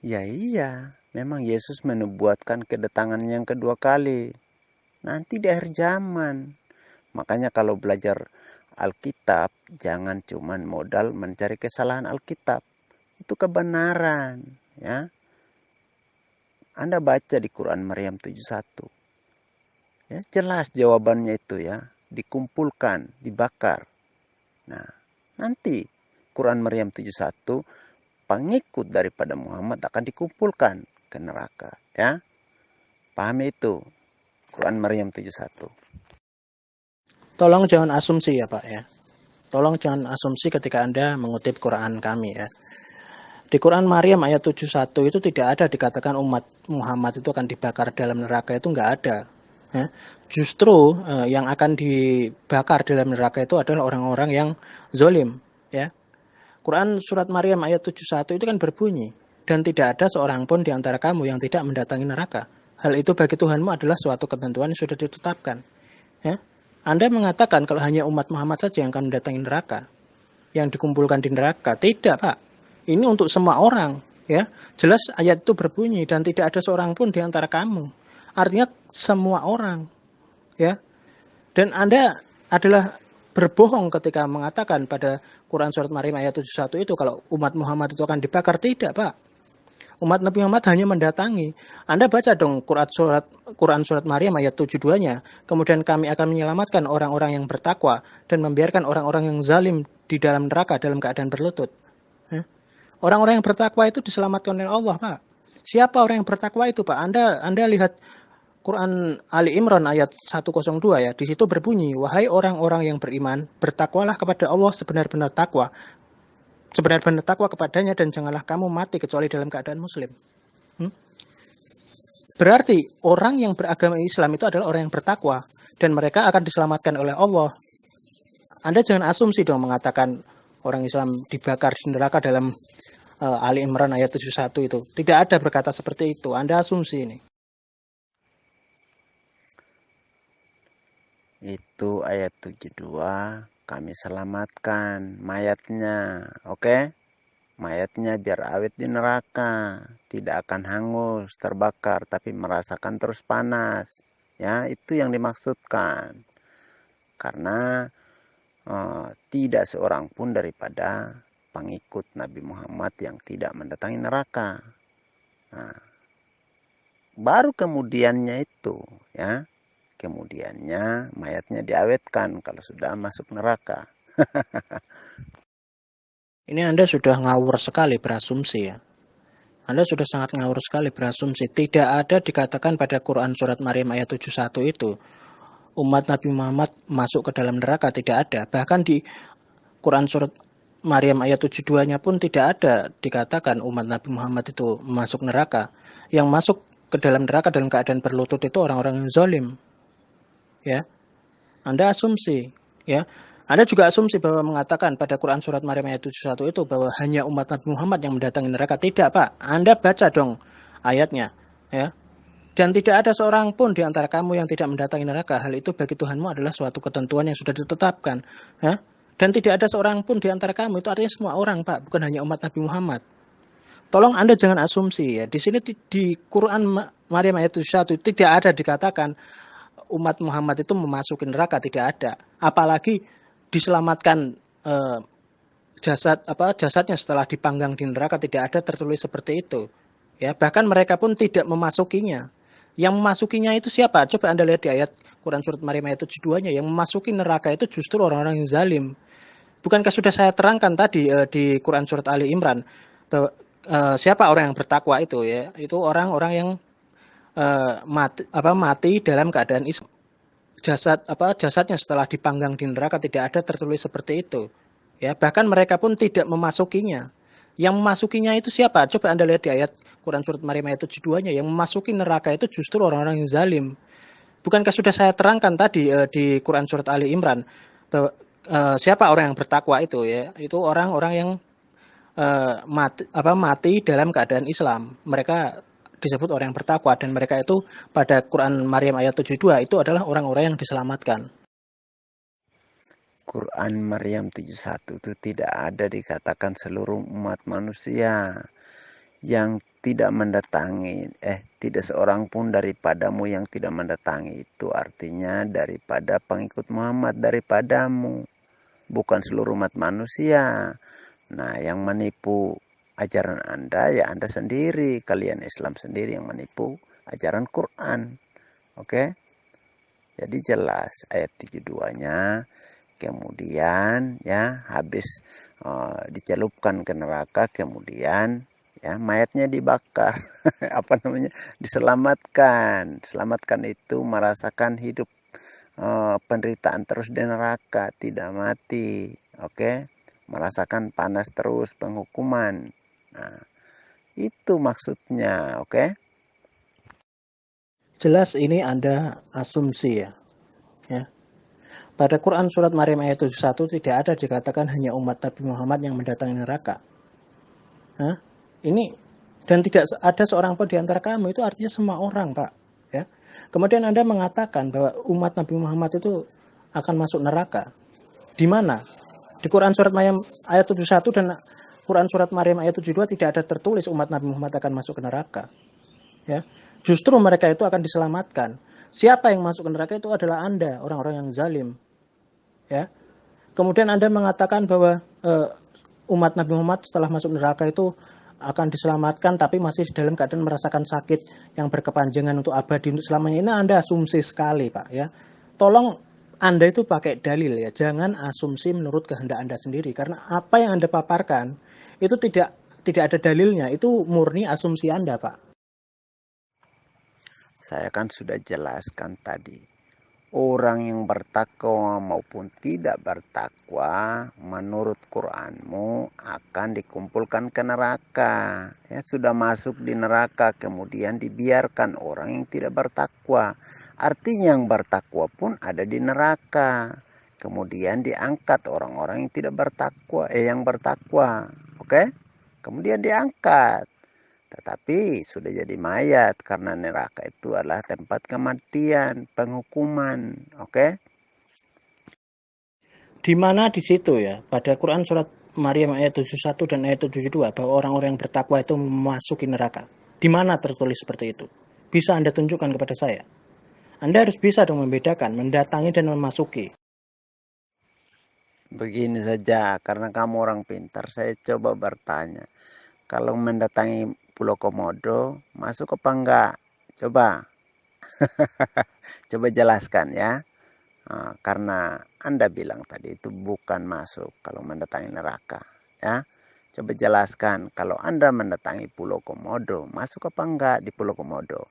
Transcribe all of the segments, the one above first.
Ya iya, memang Yesus menubuatkan kedatangan yang kedua kali. Nanti di akhir zaman. Makanya kalau belajar Alkitab, jangan cuman modal mencari kesalahan Alkitab. Itu kebenaran, ya. Anda baca di Quran Maryam 71. Ya, jelas jawabannya itu ya, dikumpulkan, dibakar. Nah, nanti Quran Maryam 71 pengikut daripada Muhammad akan dikumpulkan ke neraka, ya. Pahami itu. Quran Maryam 71. Tolong jangan asumsi ya Pak ya. Tolong jangan asumsi ketika Anda mengutip Quran kami ya. Di Quran Maryam ayat 71 itu tidak ada dikatakan umat Muhammad itu akan dibakar dalam neraka, itu enggak ada. Ya. Justru yang akan dibakar dalam neraka itu adalah orang-orang yang zolim. Ya. Quran surat Maryam ayat 71 itu kan berbunyi, dan tidak ada seorang pun di antara kamu yang tidak mendatangi neraka. Hal itu bagi Tuhanmu adalah suatu ketentuan yang sudah ditetapkan. Ya. Anda mengatakan kalau hanya umat Muhammad saja yang akan mendatangi neraka, yang dikumpulkan di neraka. Tidak, Pak. Ini untuk semua orang, ya. Jelas ayat itu berbunyi dan tidak ada seorang pun di antara kamu. Artinya semua orang, ya. Dan Anda adalah berbohong ketika mengatakan pada Quran surat Maryam ayat 71 itu kalau umat Muhammad itu akan dibakar. Tidak, Pak. Umat Nabi Muhammad hanya mendatangi. Anda baca dong Quran surat Maryam ayat 72-nya. Kemudian kami akan menyelamatkan orang-orang yang bertakwa dan membiarkan orang-orang yang zalim di dalam neraka dalam keadaan berlutut. Orang-orang yang bertakwa itu diselamatkan oleh Allah, Pak. Siapa orang yang bertakwa itu, Pak? Anda lihat Quran Ali Imran ayat 102 ya. Di situ berbunyi, wahai orang-orang yang beriman, bertakwalah kepada Allah sebenar-benar takwa. Sebenar-benar takwa kepadanya dan janganlah kamu mati kecuali dalam keadaan muslim. Berarti orang yang beragama Islam itu adalah orang yang bertakwa dan mereka akan diselamatkan oleh Allah. Anda jangan asumsi dong mengatakan orang Islam dibakar di neraka dalam Ali Imran ayat 71 itu. Tidak ada berkata seperti itu. Anda asumsi ini. Itu ayat 72 kami selamatkan mayatnya, oke? Mayatnya biar awet di neraka, tidak akan hangus, terbakar, tapi merasakan terus panas. Ya, itu yang dimaksudkan. Karena tidak seorang pun daripada pengikut Nabi Muhammad yang tidak mendatangi neraka. Nah, baru kemudiannya itu, ya. Kemudiannya mayatnya diawetkan kalau sudah masuk neraka. Ini Anda sudah ngawur sekali berasumsi ya. Anda sudah sangat ngawur sekali berasumsi. Tidak ada dikatakan pada Quran surat Maryam ayat 71 itu umat Nabi Muhammad masuk ke dalam neraka, tidak ada. Bahkan di Quran surat Maryam ayat 72-nya pun tidak ada dikatakan umat Nabi Muhammad itu masuk neraka. Yang masuk ke dalam neraka dalam keadaan berlutut itu orang-orang yang zalim. Ya. Anda asumsi, ya. Anda juga asumsi bahwa mengatakan pada Quran surat Maryam ayat 71 itu bahwa hanya umat Nabi Muhammad yang mendatangi neraka. Tidak, Pak. Anda baca dong ayatnya, ya. Dan tidak ada seorang pun di antara kamu yang tidak mendatangi neraka. Hal itu bagi Tuhanmu adalah suatu ketentuan yang sudah ditetapkan. Ya. Dan tidak ada seorang pun di antara kamu, itu artinya semua orang, Pak. Bukan hanya umat Nabi Muhammad. Tolong Anda jangan asumsi ya. Di sini di Quran Maryam ayat 71 tidak ada dikatakan umat Muhammad itu memasuki neraka, tidak ada. Apalagi diselamatkan jasadnya setelah dipanggang di neraka, tidak ada tertulis seperti itu. Ya, bahkan mereka pun tidak memasukinya. Yang memasukinya itu siapa? Coba Anda lihat di ayat Quran surat Maryam ayat 72-nya, yang memasuki neraka itu justru orang-orang yang zalim. Bukankah sudah saya terangkan tadi di Quran surat Ali Imran bahwa siapa orang yang bertakwa itu ya? Itu orang-orang yang mati dalam keadaan Islam. Jasadnya setelah dipanggang di neraka tidak ada tertulis seperti itu. Ya, bahkan mereka pun tidak memasukinya. Yang memasukinya itu siapa? Coba Anda lihat di ayat Quran surat Maryam ayat 72-nya, yang memasuki neraka itu justru orang-orang yang zalim. Bukankah sudah saya terangkan tadi di Quran surat Ali Imran bahwa siapa orang yang bertakwa itu ya? Itu orang-orang yang mati dalam keadaan Islam. Mereka disebut orang yang bertakwa dan mereka itu pada Quran Maryam ayat 72 itu adalah orang-orang yang diselamatkan. Quran Maryam 71 itu tidak ada dikatakan seluruh umat manusia. yang tidak mendatangi, tidak seorang pun daripadamu yang tidak mendatangi, itu artinya daripada pengikut Muhammad daripadamu, bukan seluruh umat manusia. Nah, yang menipu ajaran Anda ya Anda sendiri, kalian Islam sendiri yang menipu ajaran Quran. Oke? Jadi jelas ayat 72-nya, kemudian ya habis dicelupkan ke neraka, kemudian ya mayatnya dibakar. Apa namanya, diselamatkan. Selamatkan itu merasakan hidup penderitaan terus di neraka, tidak mati. Oke, merasakan panas terus, penghukuman. Nah, itu maksudnya. Oke, Jelas ini Anda asumsi ya. Pada Quran surat Maryam ayat 71 tidak ada dikatakan hanya umat Nabi Muhammad yang mendatangi neraka. Ini, dan tidak ada seorang pun di antara kamu, itu artinya semua orang, Pak. Ya. Kemudian Anda mengatakan bahwa umat Nabi Muhammad itu akan masuk neraka. Di mana? Di Quran surat Maryam ayat 71 dan Quran surat Maryam ayat 72 tidak ada tertulis umat Nabi Muhammad akan masuk ke neraka. Ya. Justru mereka itu akan diselamatkan. Siapa yang masuk ke neraka itu adalah Anda, orang-orang yang zalim. Ya. Kemudian Anda mengatakan bahwa umat Nabi Muhammad setelah masuk neraka itu akan diselamatkan tapi masih dalam keadaan merasakan sakit yang berkepanjangan untuk abadi untuk selamanya. Ini Anda asumsi sekali, Pak, ya. Tolong Anda itu pakai dalil ya, jangan asumsi menurut kehendak Anda sendiri, karena apa yang Anda paparkan itu tidak ada dalilnya, itu murni asumsi Anda, Pak. saya kan sudah jelaskan tadi. Orang yang bertakwa maupun tidak bertakwa menurut Quranmu akan dikumpulkan ke neraka. Ya, sudah masuk di neraka kemudian dibiarkan orang yang tidak bertakwa. Artinya yang bertakwa pun ada di neraka. Kemudian diangkat orang-orang yang tidak bertakwa, yang bertakwa. Oke? Kemudian diangkat. Tetapi sudah jadi mayat karena neraka itu adalah tempat kematian, penghukuman. Oke? Di mana di situ ya, pada Quran surat Maryam ayat 71 dan ayat 72 bahwa orang-orang yang bertakwa itu memasuki neraka. Di mana tertulis seperti itu? Bisa Anda tunjukkan kepada saya? Anda harus bisa dong membedakan, mendatangi dan memasuki. Begini saja, karena kamu orang pintar, saya coba bertanya. Kalau mendatangi Pulau Komodo, masuk apa enggak? Coba. Coba jelaskan ya. Nah, karena Anda bilang tadi itu bukan masuk kalau mendatangi neraka. Ya. Coba jelaskan, kalau Anda mendatangi Pulau Komodo, masuk apa enggak di Pulau Komodo?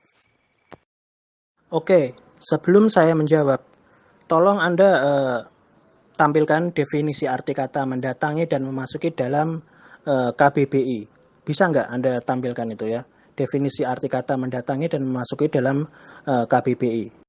Oke, sebelum saya menjawab, tolong Anda tampilkan definisi arti kata mendatangi dan memasuki dalam KBBI. Bisa nggak Anda tampilkan itu ya? Definisi arti kata mendatangi dan memasuki dalam KBBI.